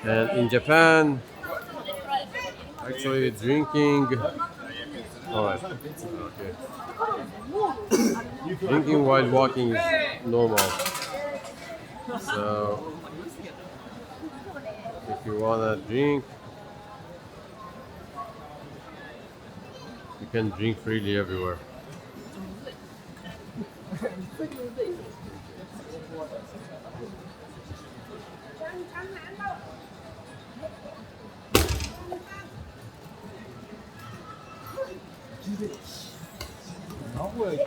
And in Japan, actually drinking. All right. Okay. Drinking while walking is normal. So if you wanna drink, you can drink freely everywhere. Right.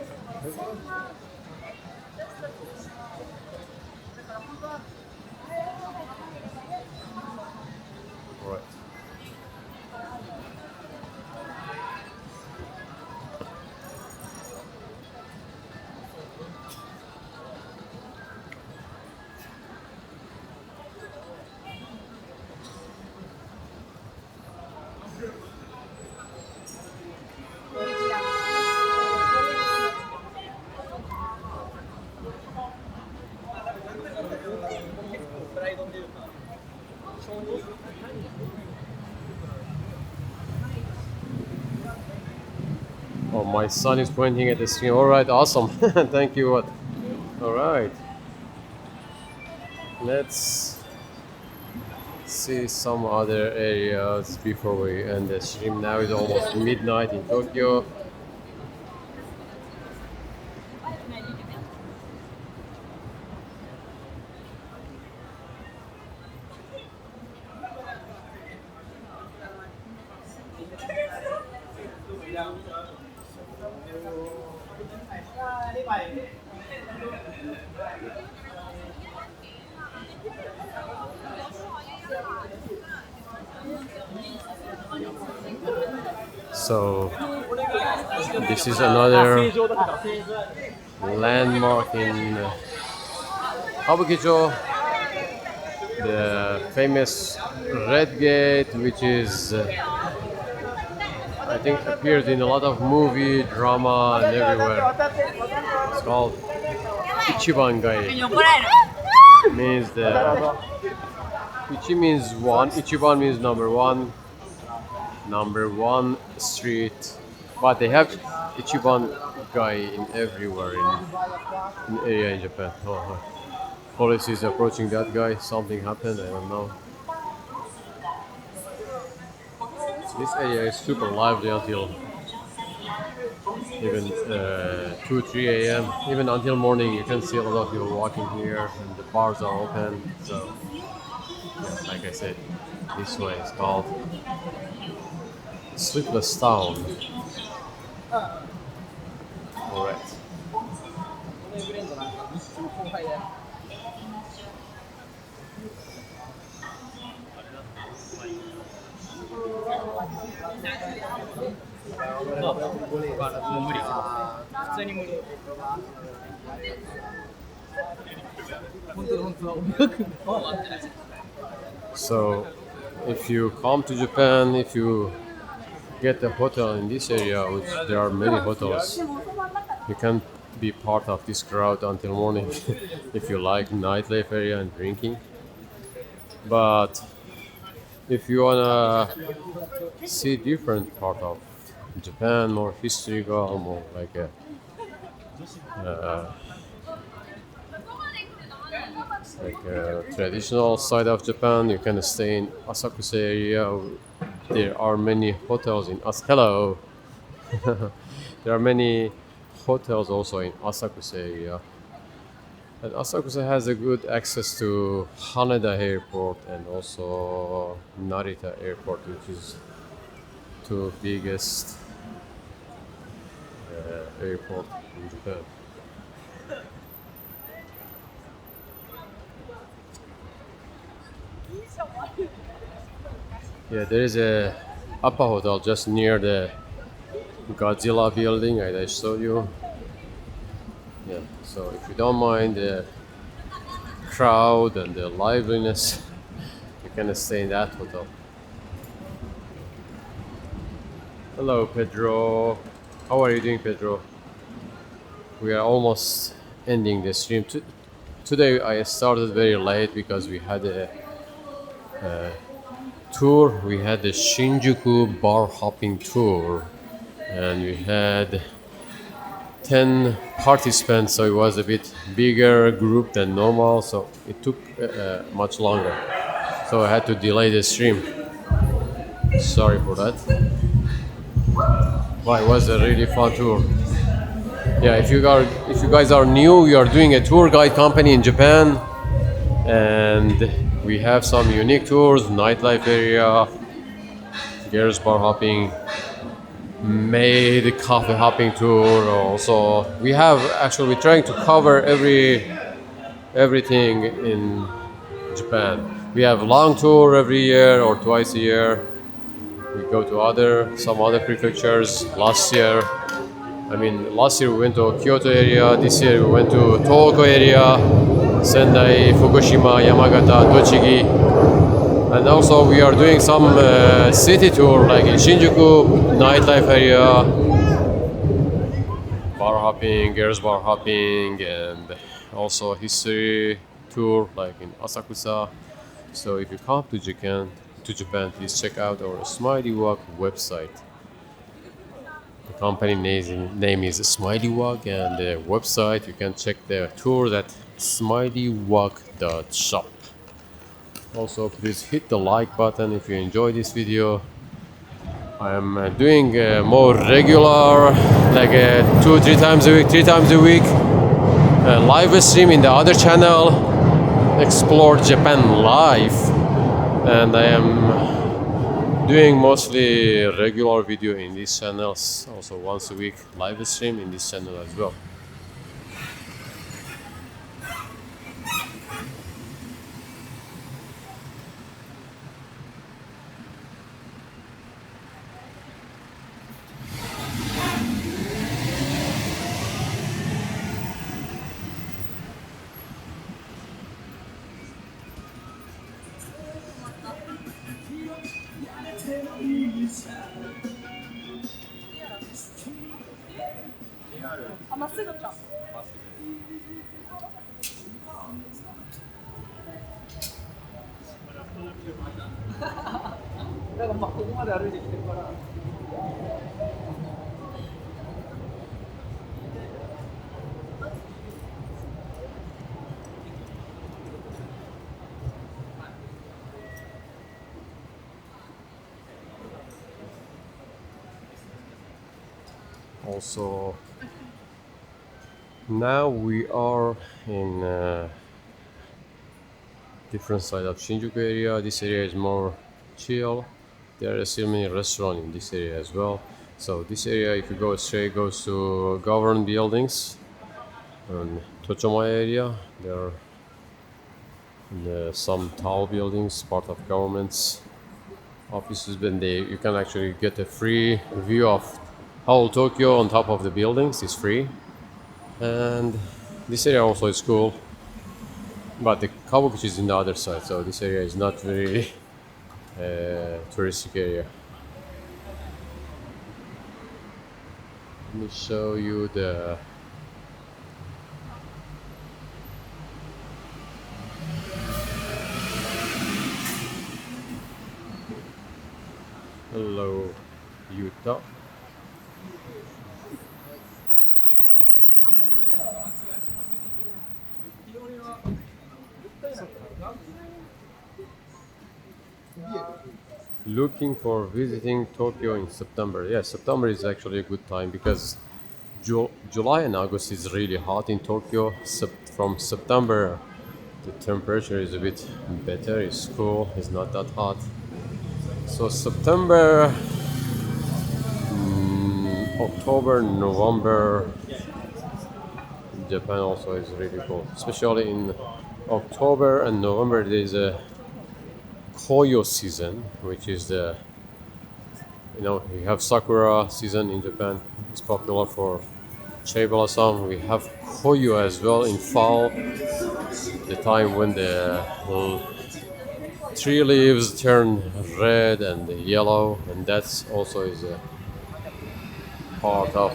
Oh, my son is pointing at the screen. All right, awesome. Thank you. What? All right. Let's see some other areas before we end the stream. Now it's almost midnight in Tokyo. So this is another landmark in Kabukicho, the famous Red Gate, which is I think appeared in a lot of movie, drama, and everywhere. It's called Ichiban Gai. Means the Ichi means one, Ichiban means number one street, but they have Ichiban Gai in everywhere in area in Japan. Oh, police is approaching that guy. Something happened. I don't know. This area is super lively until even 2, 3 a.m. Even until morning, you can see a lot of people walking here, and the bars are open. So, yeah, like I said, this way is called Sleepless Town. Alright. このブレンドなんか日中後輩だよ。もう無理。普通に無理。本当本当。 So, if you come to Japan, if you get a hotel in this area, which there are many hotels, you can be part of this crowd until morning if you like nightlife area and drinking. But if you wanna see different part of Japan, more historical, more like a traditional side of Japan, you can stay in Asakusa area. There are many hotels in Hello. There are many hotels also in Asakusa area. And Asakusa has a good access to Haneda Airport and also Narita Airport, which is two biggest airport in Japan. Yeah, there is a Appa Hotel just near the Godzilla building I showed you. Yeah, so if you don't mind the crowd and the liveliness, you can stay in that hotel. Hello, Pedro. How are you doing, Pedro? We are almost ending the stream. Today I started very late because we had a tour. We had the Shinjuku bar hopping tour, and we had 10 participants, so it was a bit bigger group than normal, so it took much longer. So I had to delay the stream. Sorry for that. But it was a really fun tour. Yeah, if you guys are new, we are doing a tour guide company in Japan, and we have some unique tours: nightlife area, girls bar hopping, maid coffee hopping tour. Also, we're trying to cover everything in Japan. We have long tour every year or twice a year. We go to some other prefectures. Last year we went to Kyoto area. This year we went to Tohoku area, Sendai, Fukushima, Yamagata, Tochigi. And also we are doing some city tour like in Shinjuku, nightlife area, bar hopping, girls bar hopping, and also history tour like in Asakusa. So if you come to Japan, please check out our Smiley Walk website. The company name is Smiley Walk, and the website you can check the tour at smileywalk.shop. Also, please hit the like button if you enjoy this video. I am doing more regular, like 3 times a week, live stream in the other channel, Explore Japan Live, and I am doing mostly regular video in these channels, also once a week live stream in this channel as well. Also, now we are in different side of Shinjuku area. This area is more chill. There are still many restaurants in this area as well. So this area, if you go straight, goes to government buildings. And Tochoma area, there are some tall buildings, part of government's offices. When you can actually get a free view of whole Tokyo on top of the buildings. It's free, and this area also is cool. But the Kabukicho is in the other side, so this area is not very touristic area. Let me show you the hello Utah. Looking for visiting Tokyo in September. Yeah, September is actually a good time because July and August is really hot in Tokyo. From September, the temperature is a bit better. It's cool. It's not that hot. So September, October, November, Japan also is really cool. Especially in October and November, there is a Koyo season, which is the you have Sakura season in Japan. It's popular for cherry blossom. We have Koyo as well in fall, the time when the tree leaves turn red and yellow, and that's also is a part of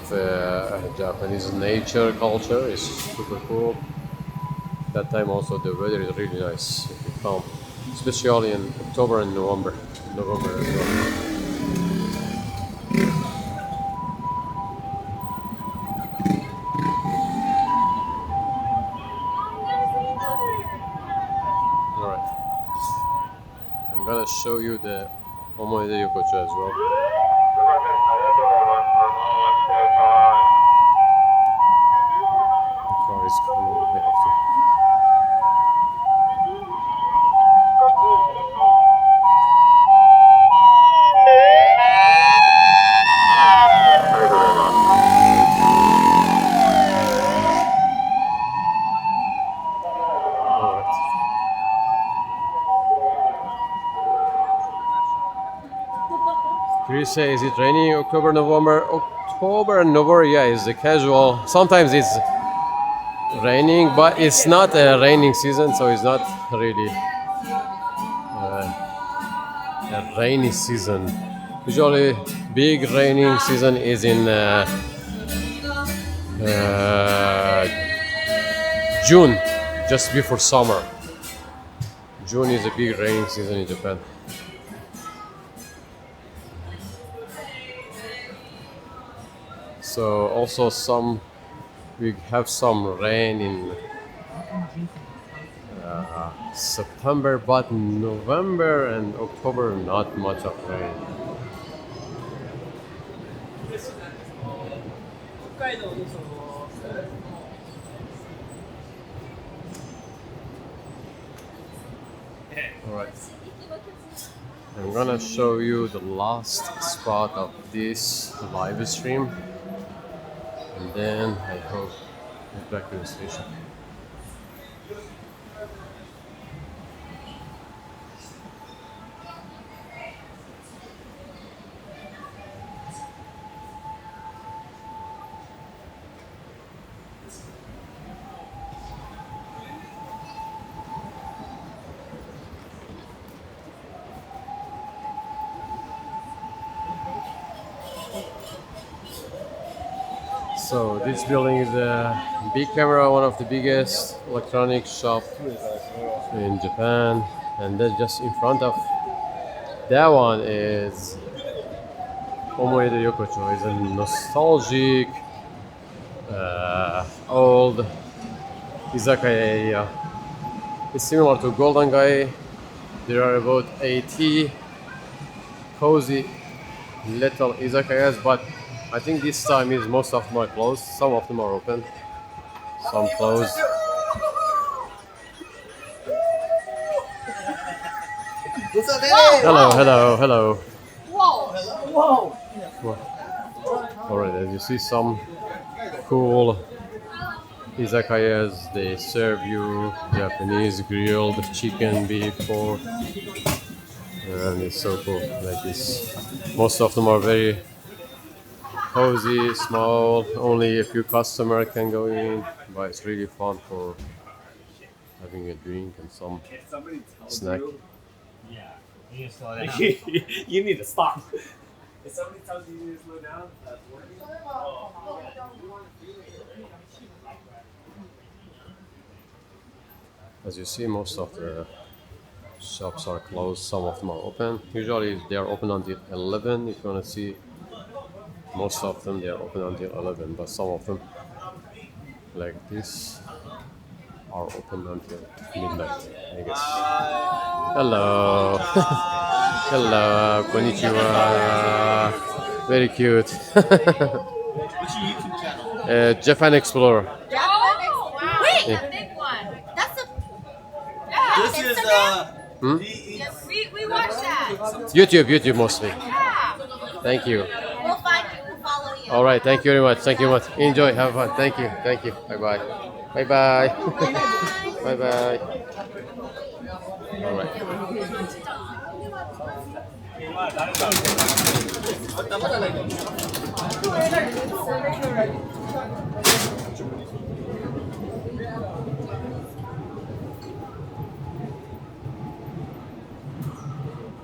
Japanese nature culture. It's super cool. That time also the weather is really nice if you come, especially in October and November. November as well. Alright. I'm gonna show you the Omoide Yokocho as well. The car is coming here after. Chris says, is it raining October, November? October and November, yeah, is the casual. Sometimes it's raining, but it's not a raining season, so it's not really a rainy season. Usually, big raining season is in June, just before summer. June is a big raining season in Japan. So also we have some rain in September, but November and October not much of rain. Alright, I'm gonna show you the last spot of this live stream. And then I hope get back to the station. So this building is a big camera, one of the biggest electronic shop in Japan, and then just in front of that one is Omoide Yokocho. It's a nostalgic old izakaya area. It's similar to Golden Gai. There are about 80 cozy little izakayas, but I think this time is most of them are closed. Some of them are open. Some closed. Hello, hello, hello. Whoa! Alright, as you see, some cool izakayas. They serve you Japanese grilled chicken, beef, pork, and it's so cool. Like this, most of them are very cozy, small. Only a few customers can go in, but it's really fun for having a drink and some snack. You need to slow down. You need to stop. If somebody tells you you need to slow down, that's working. As you see, most of the shops are closed. Some of them are open. Usually they are open until 11. If you want to see, most of them they are open until 11. But some of them, like this, are open until midnight, I guess. Hello. Hello. Konnichiwa. Very cute. What's your YouTube channel? Japan Explorer. Wait, Yeah. the big one. That's a. This is Hmm? We watched that. YouTube mostly. Yeah. Thank you. We'll find you. We'll follow you. All right. Thank you very much. Thank you very much. Enjoy. Have fun. Thank you. Thank you. Bye bye. Bye bye. Bye bye. All right.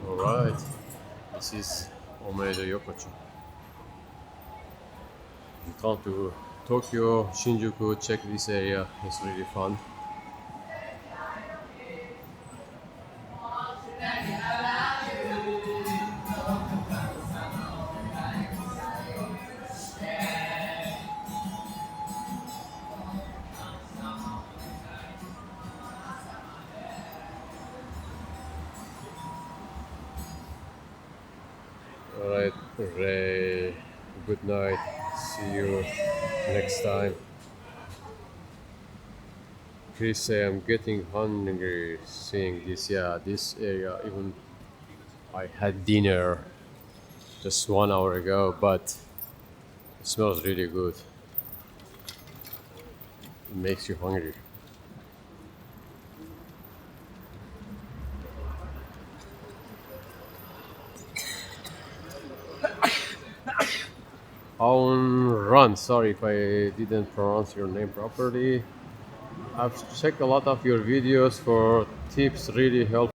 All right. This is Omeide Yokocho. You come to Tokyo, Shinjuku, check this area. It's really fun. Alright, Ray, good night. See you next time. Please say I'm getting hungry seeing this. Yeah, this area, even I had dinner just 1 hour ago, but it smells really good. It makes you hungry. Aun Run, sorry if I didn't pronounce your name properly. I've checked a lot of your videos for tips, really helpful.